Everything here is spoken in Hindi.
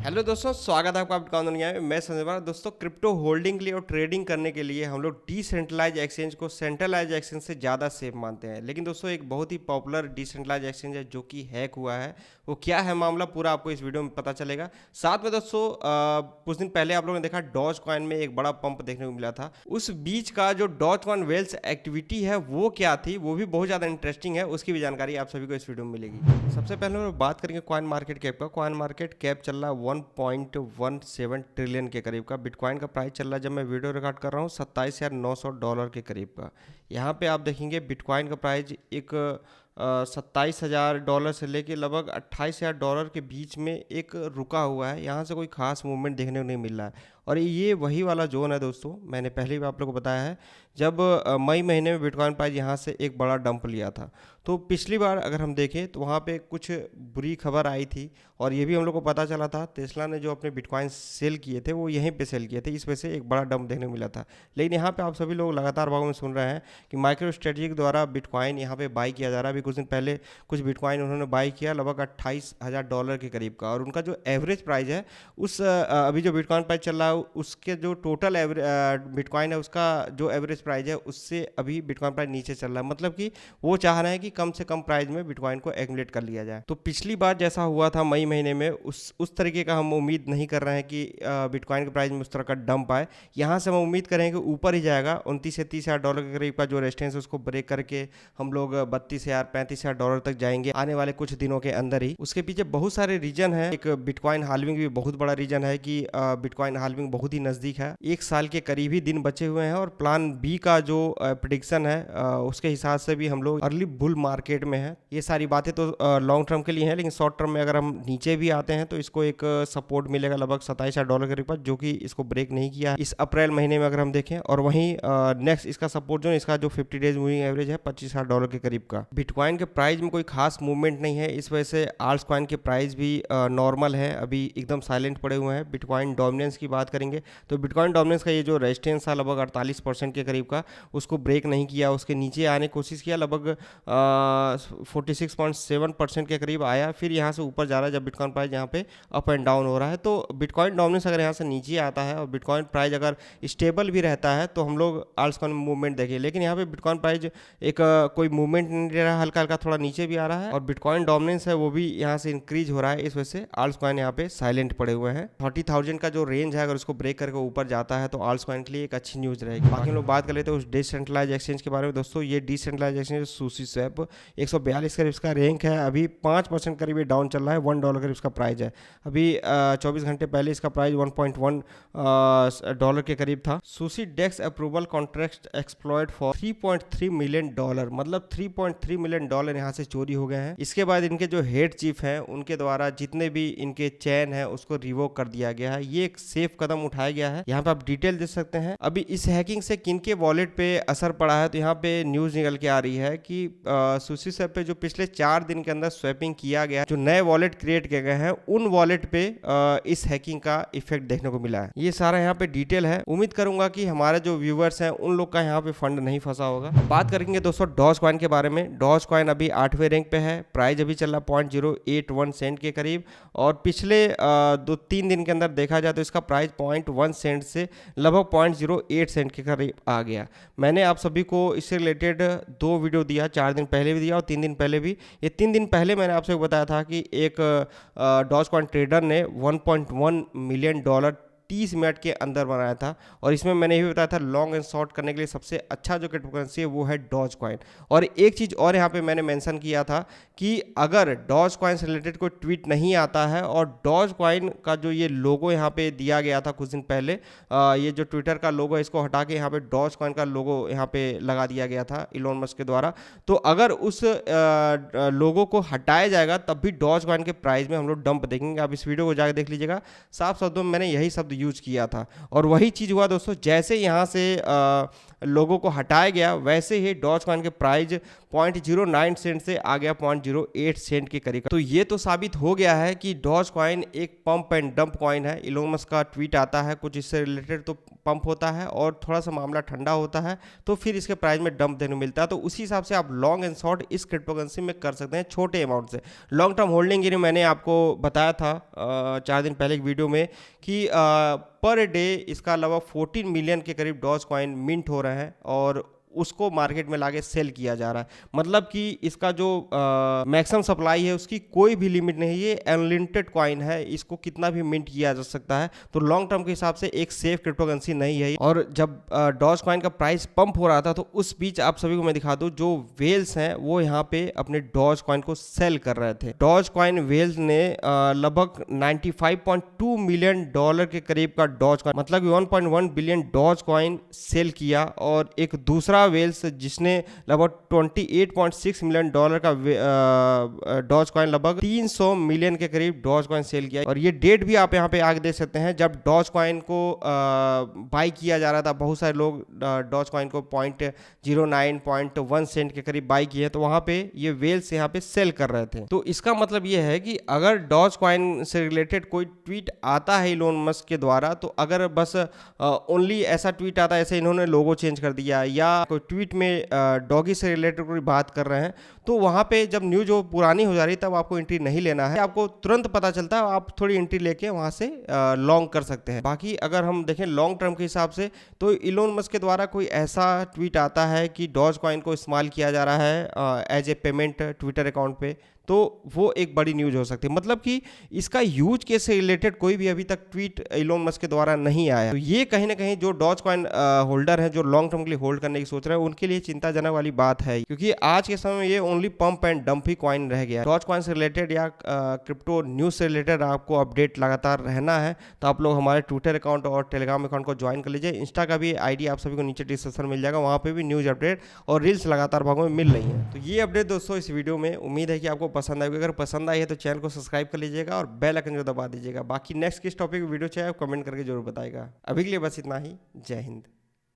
हेलो दोस्तों, स्वागत है आपका बिटकॉइन दुनिया में। मैं संजय कुमार। दोस्तों, क्रिप्टो होल्डिंग के लिए और ट्रेडिंग करने के लिए हम लोग डिसेंट्रलाइज एक्सचेंज को सेंट्रलाइज एक्सचेंज से ज़्यादा सेफ मानते हैं। लेकिन दोस्तों, एक बहुत ही पॉपुलर डिसेंट्रलाइज एक्सचेंज है जो कि हैक हुआ है। वो क्या है मामला, पूरा आपको इस वीडियो में पता चलेगा। साथ में दोस्तों, कुछ दिन पहले आप लोगों ने देखा डॉज कॉइन में एक बड़ा पंप देखने को मिला था। उस बीच का जो डॉज कॉइन वेल्स एक्टिविटी है वो क्या थी, वो भी बहुत ज़्यादा इंटरेस्टिंग है। उसकी भी जानकारी आप सभी को इस वीडियो में मिलेगी। सबसे पहले हम लोग बात करेंगे कॉइन मार्केट कैप का। कॉइन मार्केट कैप चल रहा है 1.17 ट्रिलियन के करीब का। बिटकॉइन का प्राइस चल रहा है, जब मैं वीडियो रिकॉर्ड कर रहा हूँ, $27,900 के करीब का। यहाँ पे आप देखेंगे बिटकॉइन का प्राइस एक $27,000 से लेके लगभग $28,000 के बीच में एक रुका हुआ है। यहाँ से कोई खास मूवमेंट देखने को नहीं मिल रहा है। और ये वही वाला जोन है दोस्तों, मैंने पहले भी आप लोगों को बताया है, जब मई महीने में बिटकॉइन प्राइस यहाँ से एक बड़ा डंप लिया था। तो पिछली बार अगर हम देखें तो वहाँ पे कुछ बुरी खबर आई थी और ये भी हम लोग को पता चला था, टेस्ला ने जो अपने बिटकॉइन सेल किए थे वो यहीं पे सेल किए थे, इस वजह से एक बड़ा डंप देखने को मिला था। लेकिन यहाँ पे आप सभी लोग लगातार भागों में सुन रहे हैं कि माइक्रो स्ट्रेटजी के द्वारा बिटकॉइन यहाँ पे बाई किया जा रहा है। अभी कुछ दिन पहले कुछ बिटकॉइन उन्होंने बाई किया लगभग $28,000 के करीब का। और उनका जो एवरेज प्राइस है उस अभी जो बिटकॉइन प्राइस चल रहा है उसके जो टोटल बिटकॉइन है उसका जो एवरेज प्राइस है उससे अभी बिटकॉइन प्राइस नीचे चल रहा है। मतलब कि वो चाह रहे हैं कि कम से कम प्राइस में बिटकॉइन को एक्युमुलेट कर लिया जाए। तो पिछली बार जैसा हुआ था मई महीने में, उस तरीके का हम उम्मीद नहीं कर रहे हैं कि बिटकॉइन के प्राइस में उस तरह का डंप आए। यहाँ से हम उम्मीद करें कि ऊपर ही जाएगा। 29 से $30,000 के करीब का जो रेजिस्टेंस है उसको ब्रेक करके हम लोग 32,000 $35,000 तक जाएंगे आने वाले कुछ दिनों के अंदर ही। उसके पीछे बहुत सारे रीजन है। एक बिटकॉइन हाल्विंग भी बहुत बड़ा रीजन है कि बिटकॉइन हाल्विंग बहुत ही नजदीक है। एक साल के करीब ही दिन बचे हुए हैं और प्लान बी का जो प्रेडिक्शन है उसके हिसाब से भी हम लोग अर्ली बुल मार्केट में है। ये सारी बातें तो लॉन्ग टर्म के लिए हैं, लेकिन शॉर्ट टर्म में अगर हम नीचे भी आते हैं तो इसको एक सपोर्ट मिलेगा लगभग $27,000 के करीब, जो कि इसको ब्रेक नहीं किया है इस अप्रैल महीने में अगर हम देखें। और वहीं नेक्स्ट इसका सपोर्ट जो इसका जो 50 डेज मूविंग एवरेज है $25,000 के करीब का। बिटकॉइन के प्राइस में कोई खास मूवमेंट नहीं है, इस वजह से आल्ट्स कॉइन के प्राइस भी नॉर्मल है, अभी एकदम साइलेंट पड़े हुए हैं। बिटकॉइन डोमिनेंस की बात करेंगे तो बिटकॉइन डोमिनेंस का ये जो रेजिस्टेंस था लगभग 48% के करीब का, उसको ब्रेक नहीं किया। उसके नीचे आने की कोशिश किया, लगभग 46.7% के करीब आया, फिर यहाँ से ऊपर जा रहा है जब बिटकॉइन प्राइस यहाँ पे अप एंड डाउन हो रहा है। तो बिटकॉइन डोमिनेंस अगर यहाँ से नीचे आता है और बिटकॉइन प्राइस अगर स्टेबल भी रहता है तो हम लोग आल्ट्स कॉइन मूवमेंट देखें। लेकिन यहाँ पे बिटकॉइन प्राइस एक कोई मूवमेंट नहीं दे रहा है, हल्का हल्का थोड़ा नीचे भी आ रहा है और बिटकॉइन डोमिनेंस है वो भी यहाँ से इंक्रीज हो रहा है। इस वजह से आल्ट्स कॉइन यहाँ पे साइलेंट पड़े हुए हैं। 30,000 का जो रेंज है अगर उसको ब्रेक करके ऊपर जाता है तो आल्ट्स कॉइन के लिए एक अच्छी न्यूज रहेगी। बाकी हम लोग बात कर लेते हैं उस डिसेंट्रलाइज एक्सचेंज के बारे में। दोस्तों, ये डिसेंट्रलाइज एक्सचेंज सुशी स्वैप 142 करीब इसका रैंक है, अभी 5% करीब डाउन चल रहा है। $1 करीब इसका प्राइस है। अभी 24 घंटे पहले इसका प्राइस $1.1 के करीब था। सुशी डेक्स approval contract exploited for $3.3 million, मतलब $3.3 मिलियन यहाँ से चोरी हो गए हैं। इसके बाद इनके जो हेड चीफ हैं उनके द्वारा जितने भी इनके चैन है उसको रिवोक कर दिया गया है। ये एक सेफ कदम उठाया गया है। यहाँ पे आप डिटेल देख सकते हैं। अभी इस हैकिंग से किनके वॉलेट पे असर पड़ा है तो यहाँ पे न्यूज निकल के आ रही है कि सुशी स्वैप पे जो पिछले 4 दिन के अंदर स्वैपिंग किया गया, जो नए वॉलेट क्रिएट किए गए हैं उन वॉलेट पे इस हैकिंग का इफेक्ट देखने को मिला है। ये सारा यहाँ पे डिटेल है। उम्मीद करूंगा कि हमारे जो व्यूअर्स हैं उन लोग का यहाँ पे फंड नहीं फंसा होगा। बात करेंगे दोस्तों डॉज कॉइन के बारे में। डॉज कॉइन अभी 8वें रैंक पे है, प्राइस अभी चल रहा 0.081 सेंट के करीब और पिछले 2-3 दिन के अंदर देखा जाए तो इसका प्राइस 0.1 सेंट से लगभग 0.08 सेंट के करीब आ गया। मैंने आप सभी को इससे रिलेटेड 2 वीडियो दिया, 4 दिन पहले भी दिया और 3 दिन पहले भी। ये 3 दिन पहले मैंने आपसे बताया था कि एक डॉज कॉइन ट्रेडर ने $1.1 मिलियन 30 मिनट के अंदर बनाया था और इसमें मैंने ये भी बताया था लॉन्ग एंड शॉर्ट करने के लिए सबसे अच्छा जो क्रिप्टो करेंसी है वो है डॉज कॉइन। और एक चीज़ और यहाँ पे मैंने मेंशन किया था कि अगर डॉज कॉइन से रिलेटेड कोई ट्वीट नहीं आता है और डॉज कॉइन का जो ये लोगो यहाँ पे दिया गया था कुछ दिन पहले, ये जो ट्विटर का लोगो है इसको हटा के यहाँ पे डॉज कॉइन का लोगो यहाँ पे लगा दिया गया था इलोन मस्क के द्वारा, तो अगर उस लोगो को हटाया जाएगा तब भी डॉज कॉइन के प्राइस में हम लोग डंप देखेंगे। आप इस वीडियो को जाकर देख लीजिएगा, साफ शब्दों में मैंने यही शब्द यूज किया था। और वही चीज़ हुआ दोस्तों, जैसे यहाँ से लोगों को हटाया गया वैसे ही डॉज कॉइन के प्राइस 0.09 सेंट से आ गया 0.08 सेंट के करीब। तो ये तो साबित हो गया है कि डॉज कॉइन एक पंप एंड डंप कॉइन है। इलोन मस्क का ट्वीट आता है कुछ इससे रिलेटेड तो पंप होता है, और थोड़ा सा मामला ठंडा होता है तो फिर इसके प्राइस में डंप देने को मिलता है। तो उसी हिसाब से आप लॉन्ग एंड शॉर्ट इस क्रिप्टोकरेंसी में कर सकते हैं छोटे अमाउंट से। लॉन्ग टर्म होल्डिंग के लिए मैंने आपको बताया था 4 दिन पहले एक वीडियो में कि पर डे इसका लगभग 14 मिलियन के करीब डॉज कॉइन मिंट हो रहे हैं और उसको मार्केट में लाके सेल किया जा रहा है। मतलब कि इसका जो मैक्सिमम सप्लाई है उसकी कोई भी लिमिट नहीं है, ये अनलिमिटेड कॉइन है, इसको कितना भी मिंट किया जा सकता है। तो लॉन्ग टर्म के हिसाब से एक सेफ क्रिप्टोकरेंसी नहीं है। और जब डॉज कॉइन का प्राइस पंप हो रहा था तो उस बीच आप सभी को मैं दिखा दूं, जो वेल्स हैं वो यहाँ पे अपने डॉज कॉइन को सेल कर रहे थे। डॉज कॉइन वेल्स ने लगभग 95.2 मिलियन डॉलर के करीब का डॉज कॉइन, मतलब 1.1 बिलियन डॉज कॉइन सेल किया। और एक दूसरा वेल्स जिसने लगभग 28.6 मिलियन डॉलर का डॉज कॉइन, लगभग 300 मिलियन के करीब डॉज कॉइन सेल किया। और ये डेट भी आप यहाँ पे आगे देख सकते हैं, जब डॉज कॉइन को बाई किया जा रहा था। बहुत सारे लोग डॉज कॉइन को 0.1 सेंट के करीब बाई किए, तो वहां पे ये वेल्स यहाँ पे सेल कर रहे थे। तो इसका मतलब ये है कि अगर डॉज कॉइन से रिलेटेड कोई ट्वीट आता है इलोन मस्क के द्वारा, तो अगर बस ओनली ऐसा ट्वीट आता है ऐसे इन्होंने लोगो चेंज कर दिया या कोई ट्वीट में डॉगी से रिलेटेड कोई बात कर रहे हैं, तो वहां पे जब न्यूज वो पुरानी हो जा रही है तब आपको एंट्री नहीं लेना है। आपको तुरंत पता चलता है, आप थोड़ी एंट्री लेके वहां से लॉन्ग कर सकते हैं। बाकी अगर हम देखें लॉन्ग टर्म के हिसाब से, तो इलोन मस्क के द्वारा कोई ऐसा ट्वीट आता है कि डॉज कॉइन को इस्तेमाल किया जा रहा है as a payment Twitter account पे, तो वो एक बड़ी न्यूज हो सकती है। मतलब कि इसका यूज केस से रिलेटेड कोई भी अभी तक ट्वीट इलोन मस्क के द्वारा नहीं आया। तो ये कहीं ना कहीं जो डॉज कॉइन होल्डर हैं, जो लॉन्ग टर्म के लिए होल्ड करने की सोच रहे हैं, उनके लिए चिंताजनक वाली बात है, क्योंकि आज के समय में ये only pump and dump he coin रह गया है। डॉज कॉइन से रिलेटेड या क्रिप्टो न्यूज से रिलेटेड आपको अपडेट लगातार रहना है तो आप लोग हमारे ट्विटर अकाउंट और टेलीग्राम अकाउंट को ज्वाइन कर लीजिए। इंस्टा का भी आईडी आप सभी को नीचे डिस्क्रिप्शन मिल जाएगा, वहाँ पे भी न्यूज अपडेट और रील्स लगातार भागों में मिल रही है। तो ये अपडेट दोस्तों इस वीडियो में, उम्मीद है कि आपको पसंद आएगी। अगर पसंद आई है तो चैनल को सब्सक्राइब कर लीजिएगा और बेल आइकन जो दबा दीजिएगा। बाकी नेक्स्ट किस टॉपिक वीडियो चाहिए आप कमेंट करके जरूर बताएगा। अभी के लिए बस इतना ही। जय हिंद।